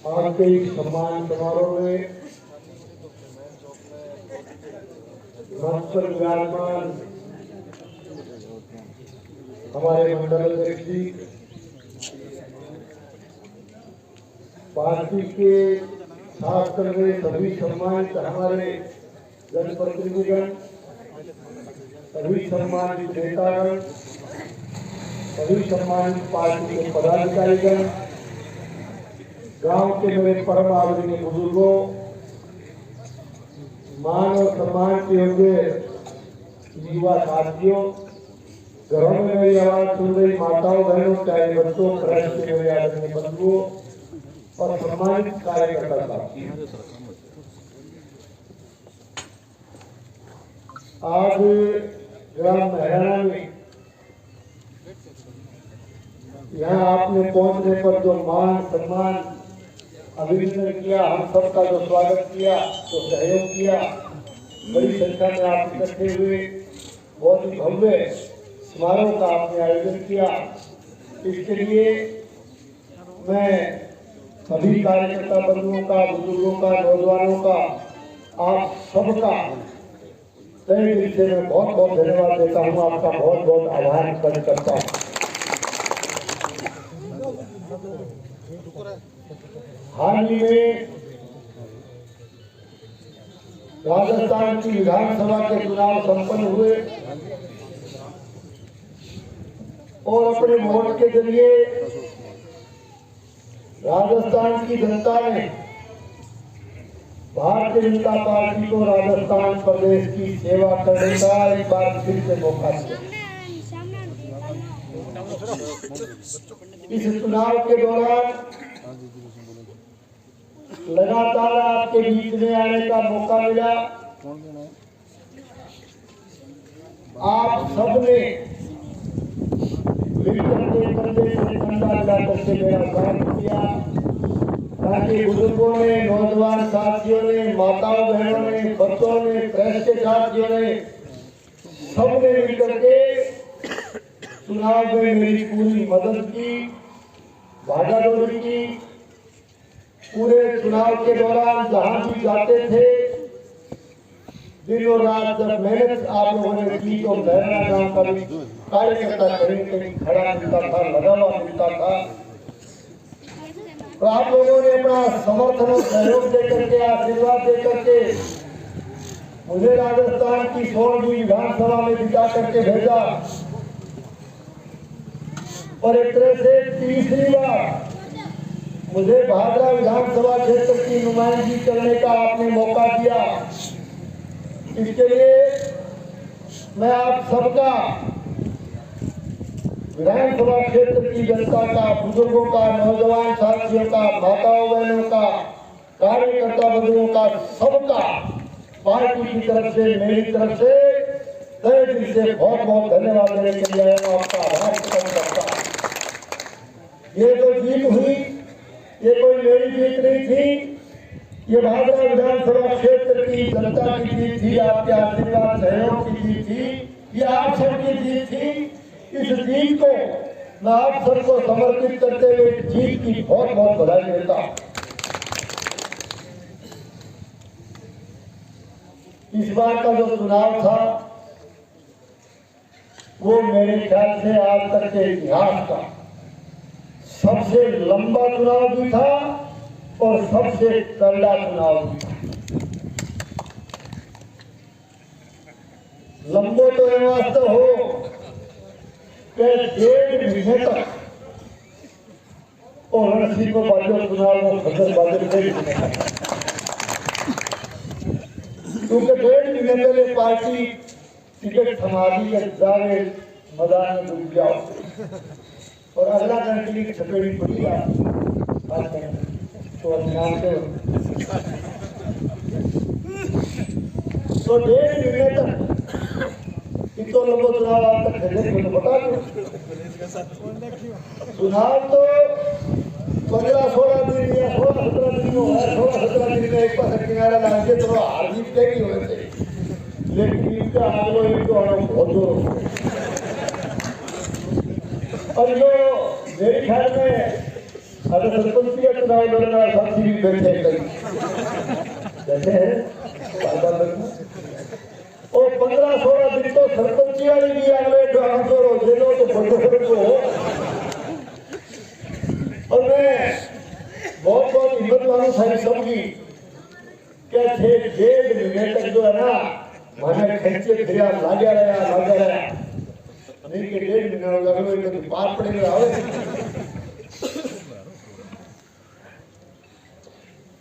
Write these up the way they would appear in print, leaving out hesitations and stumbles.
आज के इस सम्मान समारोह में मंच पर विराजमान हमारे मंडल अध्यक्ष जी, पार्टी के साथ चल रहे सभी सम्मानित हमारे जनप्रतिनिधिगण, सभी सम्मानित नेतागण, सभी सम्मानित पार्टी के पदाधिकारीगण, गांव के मेरे परम आदरणीय बुजुर्गों, मान और सम्मान के योग्य युवा साथियों, घरों में मेरी आवाज सुन रही माताओं बहनों, चाहे बच्चों, प्रेस के मेरे आदरणीय बंधुओं और सम्मानित कार्यकर्ता साथियों, आज ग्राम महराना में यहाँ आपने पहुंचने पर जो मान सम्मान अभिनंदन किया, हम सबका जो स्वागत किया, जो सहयोग किया, बड़ी संख्या में आप इकट्ठे हुए, बहुत ही भव्य समारोह का आपने आयोजन किया। इसके लिए मैं सभी कार्यकर्ता बंधुओं का, बुजुर्गों का, नौजवानों का, आप सबका तहे दिल से मैं बहुत बहुत धन्यवाद देता हूँ, आपका बहुत बहुत आभार व्यक्त करता हूँ। हाल ही में राजस्थान की विधानसभा के चुनाव संपन्न हुए और अपने वोट के जरिए राजस्थान की जनता ने भारतीय जनता पार्टी को राजस्थान प्रदेश की सेवा करने का एक बार फिर से मौका दिया। इस चुनाव के दौरान लगातार आपके बीच में आने का मौका मिला। आप सबने मिलकर के कंधे से कंधा मिला करके मेरा साथ किया, ताकि बुजुर्गों ने, नौजवान साथियों ने, माताओं बहनों ने, बच्चों ने, प्रेस के साथियों ने, सबने मिलकर के चुनाव में मेरी पूरी मदद की, भागीदारी की। पूरे चुनाव के दौरान जहां भी जाते थे, दिन और रात जब मेहनत आप लोगों ने की, तो महराना गांव का भी कार्यकर्ता कहीं कहीं खड़ा मिलता था, लगा हुआ मिलता था। तो आप लोगों ने अपना समर्थन और सहयोग देकर के, आशीर्वाद देकर के मुझे राजस्थान की 16वीं विधानसभा में जिता करके भेजा और एक तरह से तीसरी बार मुझे भादरा विधानसभा क्षेत्र की नुमाइंदगी करने का आपने मौका दिया। इसके लिए मैं आप सबका, विधानसभा क्षेत्र की जनता का, बुजुर्गों का, नौजवान साथियों का, माताओं बहनों का, कार्यकर्ता बंधुओं का, सबका पार्टी की तरफ से, मेरी तरफ से तहे दिल से बहुत बहुत धन्यवाद देने के लिए आपका आभार व्यक्त करता हूं। ये जो जीत हुई, ये कोई मेरी जीत नहीं थी, ये भादरा विधानसभा क्षेत्र की जनता की जीत थी, आपके आशीर्वाद सहयोग की जीत थी, ये आप सबकी जीत थी। इस जीत को मैं आप सबको समर्पित करते हुए जीत की बहुत बहुत बधाई देता हूं। इस बार का जो चुनाव था वो मेरे ख्याल से आज तक के इतिहास का सबसे लंबा चुनाव भी था और सबसे करड़ा चुनाव भी था। लंबो तो ये वास्तव हो कि 1.5 महीने तक और रणसी को बाजो चुनाव में फसल बाजो क्योंकि 1.5 महीने पहले पार्टी टिकट थमा दी है, जावे मैदान में डूब जाओ और अगला घंटे की छपेड़ी पड़ी तो जानते हो। तो 1.5 महीने तक इतना लंबा चुनाव आज तक खेले तो बता दो। चुनाव तो 15-16 दिन या 16-17 दिन में है, 16-17 दिन में एक बार किनारा लाएंगे तो हार जीत के ही होते, लेकिन इनका आगे इनको बहुत जोर। और जो मेरे ख्याल में अगर सरपंच का चुनाव लड़ना साथी भी बैठे हैं और 15-16 दिन तो सरपंच वाली भी अगले करो जेलो तो बड़े को। और मैं बहुत बहुत हिम्मत वालों सारी सबकी क्या 6 महीने तक जो है ना मैंने खर्चे फिर लागे रहा नहीं कि 1.5 महीना लगे तो पार पड़ेगा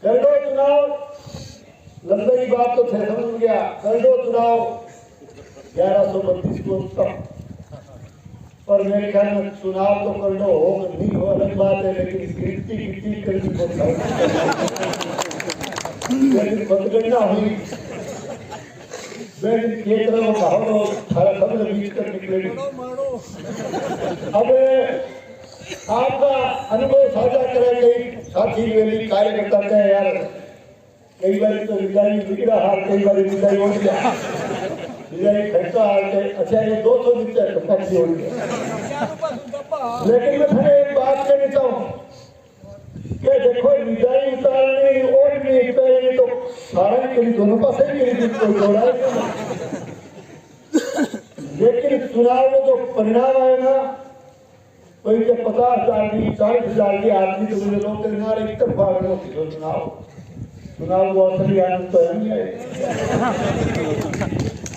कर दो चुनाव। लंबे की बात तो थे समझ गया। कर दो चुनाव 1132 को तक। और मेरे ख्याल में चुनाव तो कर दो हो नहीं हो अलग बात है, लेकिन गिनती कर दी लेकिन मतगणना हुई बीच कर निकलेगी। अब आपका अनुभव साझा करे कई साथी वेली कार्यकर्ता का यार कई बार तो विदाई बिगड़ा हाल, कई बार विदाई हो गया विदाई खर्चा हाल अच्छा ये 200 नीचे तो पक्षी हो गया। लेकिन मैं थाने एक बात कहना चाहूँ कि देखो विदाई उतारने और नहीं उतारने तो सारा के लिए दोनों पास ही कोई जोड़ा है। लेकिन चुनाव में जो परिणाम आए ना कोई के 50,000 की 40,000 की आदमी तो मुझे लोग कहना एक तरफा चुनाव वो असली आनंद तो नहीं है।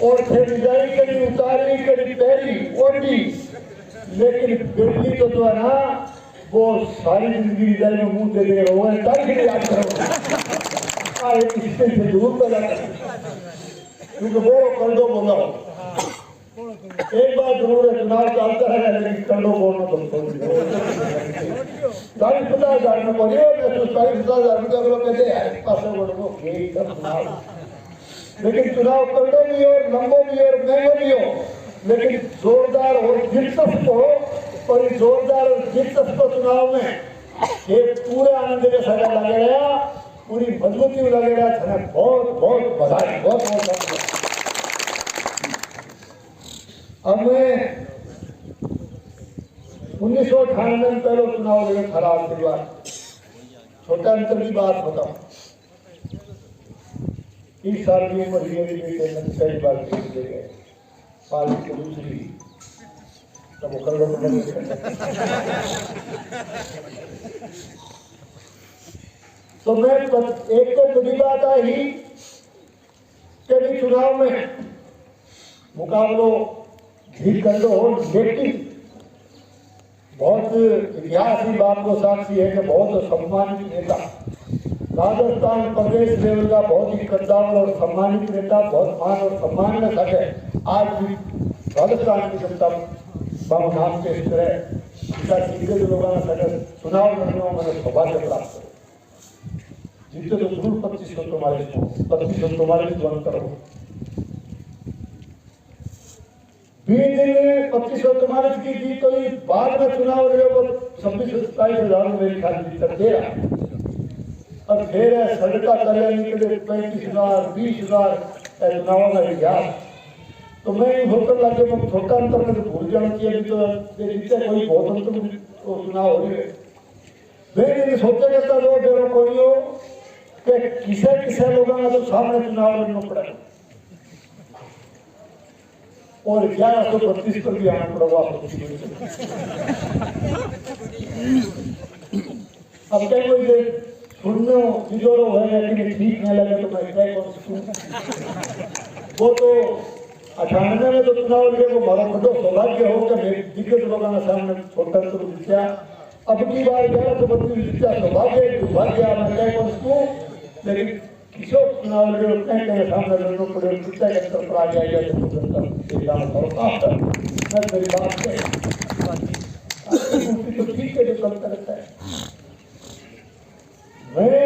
और फिर विदाई करी उतारी करी पहली ओटी, लेकिन बिजली तो जो है ना वो सारी जिंदगी विदाई में मुंह दे दे रहे हैं ताकि याद करो एक इससे जरूर पैदा कर क्योंकि वो कर दो बोला एक बात जरूर है चुनाव चलता है लेकिन कर दो बोलना तो 40-50,000 में बोलिए मैं तो 40-50,000 में लोग कहते हैं पास लेकिन चुनाव कर दो भी और लंबो भी और महंगो भी हो लेकिन जोरदार और दिलचस्प हो। और इस जोरदार और दिलचस्प चुनाव में ये पूरे आनंद के साथ लगे रहा पूरी मजबूती लगे रहा बहुत बहुत बधाई बहुत बहुत। अब मैं 1998 में पहले चुनाव लगे खराब के बाद छोटा अंतर की बात बताऊं इस साल की उम्र कई बार ले गए पाली की दूसरी तब तो मैं एक तो बड़ी बात आई कि चुनाव में मुकाबलो भी कर लो लेकिन बहुत इतिहास की बात को साक्षी है कि बहुत सम्मानित नेता राजस्थान प्रदेश लेवल का बहुत ही कद्दावर और सम्मानित नेता बहुत मान और सम्मान में सके आज भी राजस्थान की जनता बाबू नाम के इस तरह दिग्गज लोगों ने चुनाव लड़ने में मैंने सौभाग्य प्राप्त करो जीते तो जरूर 25 तुम्हारे अंतर हो 20 दिन में 25 की जीत तो बाद में चुनाव लड़े वो 26-27,000 में मेरी ख्याल जीत दे रहा और फिर सड़का कल्याण के लिए 35,000 20,000 चुनाव का इतिहास तो मैं होकर लगे मैं छोटा अंतर में भूल जाना चाहिए तो जीते कोई बहुत अंतर चुनाव हो रही है। मैं सोचा करता लोग डेरो कोई हो कि किसे लोगों का तो सामने चुनाव लड़ना पड़ा और 1132 पर भी आना पड़ा अब क्या कोई सुनने जिजोरो है लेकिन ठीक नहीं लगे तो मैं क्या कर सकूं। वो तो 98 में तो चुनाव लगे वो बड़ा बड़ा सौभाग्य हो कि मेरे दिग्गज लोगों के सामने छोटा तो जीता अब की बार 1132 जीता सौभाग्य दुर्भाग्य मैं क्या कर सकूं। लेकिन किशोर चुनाव लगे कहीं सामने लड़ना पड़े जीता के स्तर पर आ जाएगा मैं मेरी बात तो ठीक है जो चलता रहता है। मैं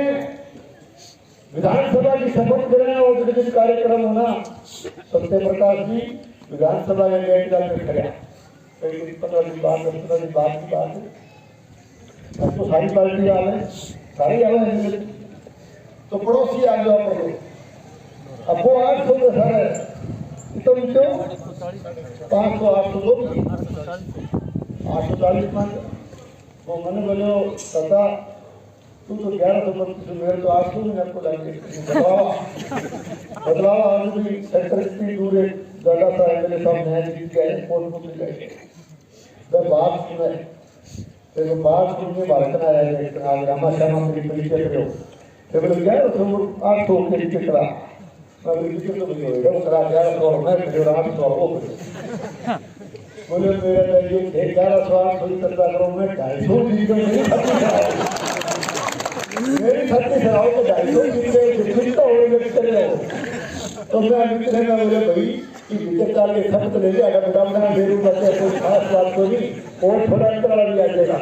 विधानसभा की शपथ ग्रहण और विभिन्न कार्यक्रम होना सत्य प्रकाश जी विधानसभा में गेट जाकर खड़ा कई 15 दिन बाद 10 दिन बाद की बात है। अब तो सारी पार्टी आ रहे सारे आ रहे तो पड़ोसी आ गया पड़ो अब वो 800 में सारे तुम क्यों 500 800 840 मान वो मैंने बोलो दादा तू तो 1125 मेरे तो 800 में आपको लगे बदलाव आज भी सेक्टर इतनी दूर है दादा सा मेरे सामने है जीत गए फोन को मिल गए जब बात सुने तो बात सुनने भारत में आया है इतना रामा श्यामा मेरी परिचय करो तो बोले क्या तो 800 के लिए चला मैं परिचय तो बोले वो करा 1100 मैं जो 800 वो बोले मेरा ये 1100 थोड़ी करता करो मैं 250 जीत गया मेरी 36 राव को 250 जीत गए जितना हो गया कर रहे हो तो मैं मित्र में बोले भाई कि विचार के सब तो ले लिया अगर बताऊंगा मेरे बच्चे कोई खास बात को नहीं और थोड़ा अंतर वाला भी आ जाएगा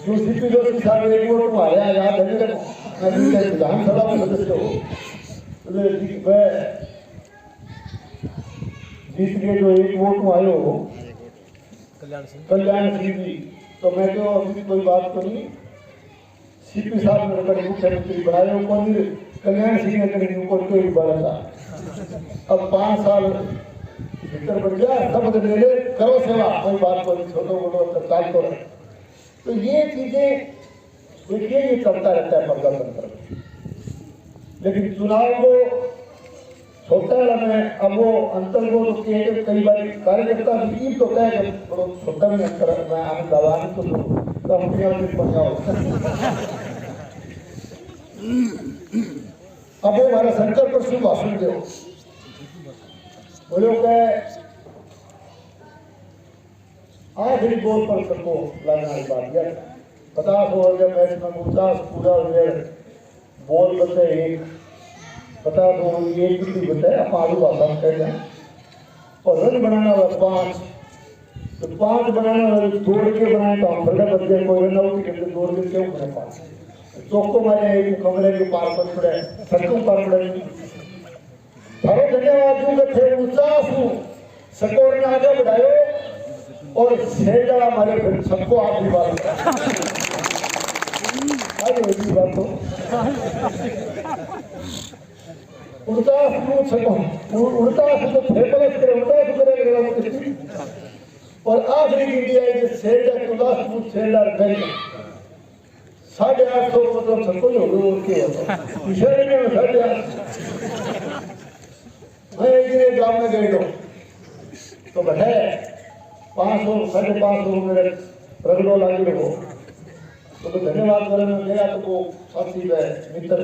दूसरी चीजों के साथ एक वोट तुम्हारे याद है मेरे को मैं विधानसभा में सदस्य हूँ मैं जीत के जो एक वोट आए हो कल्याण सिंह जी तो मैं तो अभी कोई बात तो नहीं सीपी साहब मेरे को मुख्यमंत्री बनाए हो कौन कल्याण सिंह ने कहीं ऊपर कोई बड़ा था अब 5 साल भीतर बढ़ गया सब ले ले करो सेवा कोई बात कोई छोटो मोटो तत्काल तो तो ये चीजें देखिए ये चलता रहता है प्रजातंत्र लेकिन चुनाव को छोटा वाला में अब वो अंतर को तो कई बार कार्यकर्ता भी तो कहे कि बड़ो छोटा में अंतर मैं आने दवाने तो कंपनी बन जाओ अब वो हमारा शंकर पर शुभ भाषण दो बोलो के आखिरी बोल पर सबको लाना है बात यार 50 ओवर के मैच में 50 पूरा ओवर बॉल बचे एक 50 ओवर एक भी बचे आप आलू भाषा में कहते हैं और रन बनाना हुआ 5 तो 5 बनाना तोड़ के बनाए तो हम बड़े बच्चे कोई रन आउट के तोड़ के क्यों बने 5 चौको मारे एक कमरे के पार पर पड़े सट्टू पार पड़े थारो धन्यवाद दूंगा थे उत्साह हूँ सकोर ने आगे बढ़ायो और सेजा हमारे फिर सबको आखिरी बात आगे होगी बात तो उड़ता हूँ सको उड़ता हूँ तो फेंकले करे उड़ता हूँ करे और आखिरी इंडिया के सेजा उदास हूँ सेजा गई 850 मतलब सबको ही होगा उनके इशारे में 850 मैं एक दिन गांव में गए तो बैठे 500 550 मेरे रगड़ो लागे हो तो धन्यवाद करे मैं गया तो वो साथी मित्र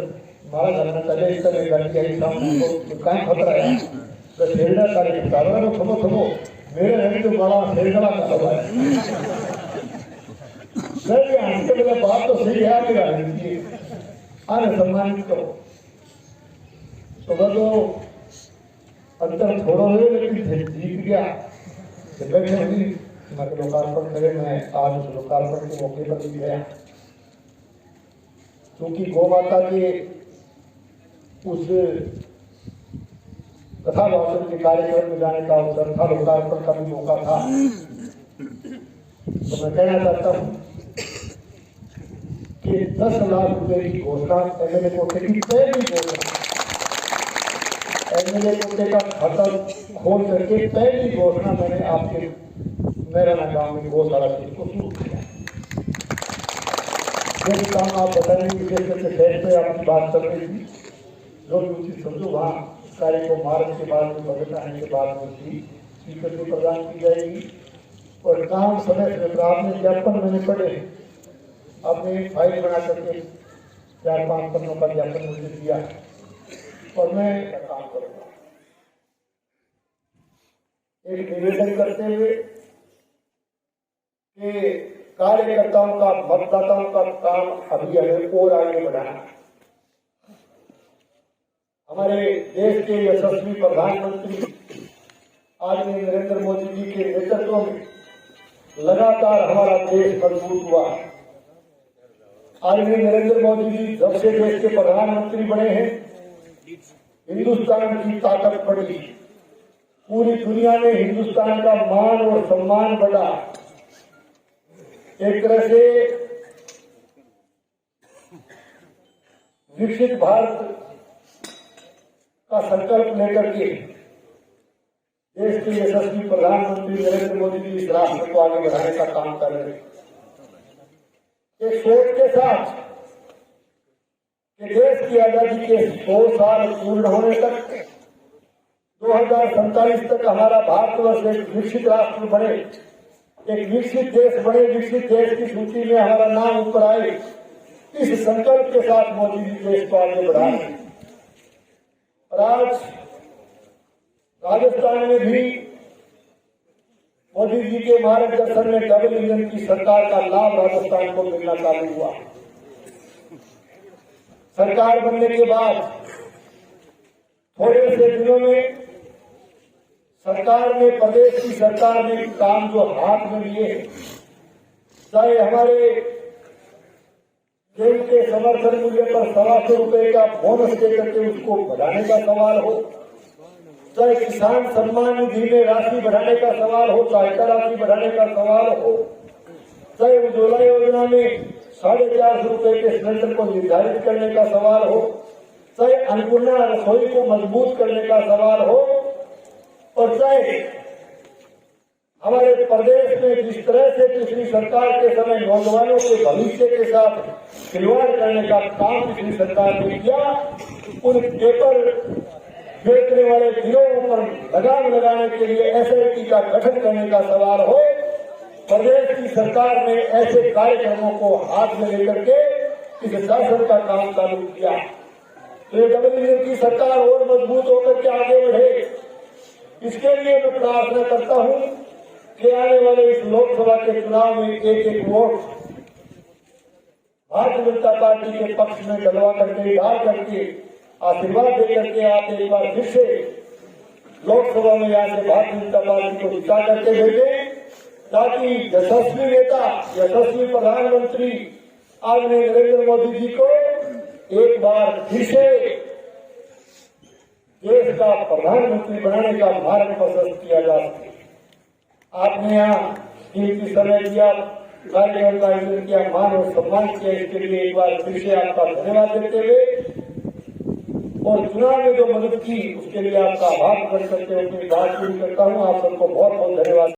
मारा जाना चले इस तरह गाड़ी आई सामने तो कहाँ खतरा है तो खेलना कार्य करता तो थमो थमो मेरे रहने तो बड़ा खेलना का है सर ये आंसर मेरा बात तो सही है आपकी आने सम्मानित करो तो तो अंतर थोड़ा हो लेकिन जीत गया बैठे हुई मैं लोकार्पण करे मैं आज उस लोकार्पण के मौके पर भी गया क्योंकि गौ माता के उस कथा भाषण के कार्यक्रम में जाने का अवसर था लोकार्पण का भी मौका था तो मैं कहना चाहता हूँ कि 10 लाख रुपए की घोषणा एमएलए कोटे की पहली घोषणा एमएलए कोटे का खाता खोल करके पहली घोषणा मैंने आपके मेरा गांव में गौशाला को शुरू किया जो भी काम आप बताएंगे विशेष करके शहर पे आपकी बात चल रही थी जो भी उचित समझो वहाँ कार्य को मार्च के बाद में बजट आने के बाद में उसकी स्वीकृति प्रदान की जाएगी और काम समय से आपने ज्ञापन मैंने पढ़े आपने फाइल बना करके 4-5 पन्नों का ज्ञापन मुझे दिया और मैं काम करूँगा एक निवेदन करते हुए कि कार्यकर्ताओं का मतदाताओं का काम अभी हमें और आगे बढ़ाना हमारे देश के यशस्वी प्रधानमंत्री आदरणीय नरेंद्र मोदी जी के नेतृत्व में लगातार हमारा देश मजबूत हुआ आदरणीय नरेंद्र मोदी जी जब से देश के प्रधानमंत्री बने हैं हिंदुस्तान की ताकत बढ़ी पूरी दुनिया में हिंदुस्तान का मान और सम्मान बढ़ा एक तरह से विकसित भारत का संकल्प लेकर के देश के यशस्वी प्रधानमंत्री नरेंद्र मोदी जी इस राष्ट्र को आगे बढ़ाने का काम कर रहे हैं एक सोच के साथ कि देश की आजादी के 100 साल पूर्ण होने तक 2047 तक हमारा भारतवर्ष एक विकसित राष्ट्र बने, एक विकसित देश बने, विकसित देश की सूची में हमारा नाम ऊपर आए, इस संकल्प के साथ मोदी जी देश को आगे बढ़ाए। और आज राजस्थान में भी मोदी जी के मार्गदर्शन में डबल इंजन की सरकार का लाभ राजस्थान को मिलना चालू हुआ। सरकार बनने के बाद थोड़े से दिनों में सरकार ने, प्रदेश की सरकार ने काम जो हाथ में लिए हैं, चाहे हमारे गेहूं के समर्थन मूल्य पर 125 रुपए का बोनस देकर के उसको बढ़ाने का सवाल हो, चाहे किसान सम्मान निधि में राशि बढ़ाने का सवाल हो, सहायता राशि बढ़ाने का सवाल हो, चाहे उज्ज्वला योजना में 450 रुपए के सिलेंडर को निर्धारित करने का सवाल हो, चाहे अन्नपूर्णा रसोई को मजबूत करने का सवाल हो, और चाहे हमारे प्रदेश में जिस तरह से पिछली सरकार के समय नौजवानों के भविष्य के साथ खिलवाड़ करने का काम पिछली सरकार ने किया, उन पेपर बेचने वाले गिरोहों पर लगाम लगाने के लिए एसआईटी का गठन करने का सवाल हो, प्रदेश की सरकार ने ऐसे कार्यक्रमों को हाथ में लेकर के इस शासन का काम चालू किया। तो ये डबल इंजन की सरकार और मजबूत होकर के आगे बढ़े, इसके लिए मैं प्रार्थना करता हूं कि आने वाले इस लोकसभा के चुनाव में एक एक वोट भारतीय जनता पार्टी के पक्ष में डलवा करके, डाल करके, आशीर्वाद दे करके आप एक बार फिर से लोकसभा में यहाँ से भारतीय जनता पार्टी को जिता करके भेजें, ताकि यशस्वी नेता, यशस्वी प्रधानमंत्री आदरणीय नरेंद्र मोदी जी को एक बार फिर से देश का प्रधानमंत्री बनाने का मार्ग प्रशस्त किया जा सके। आपने यहाँ कीमती समय दिया, कार्यक्रम का आयोजन किया, मान और सम्मान किया, इसके लिए एक बार फिर से आपका धन्यवाद देते हुए और चुनाव में जो मदद की उसके लिए आपका आभार प्रकट करते हुए अपनी बात शुरू करता हूँ। आप सबको बहुत बहुत धन्यवाद।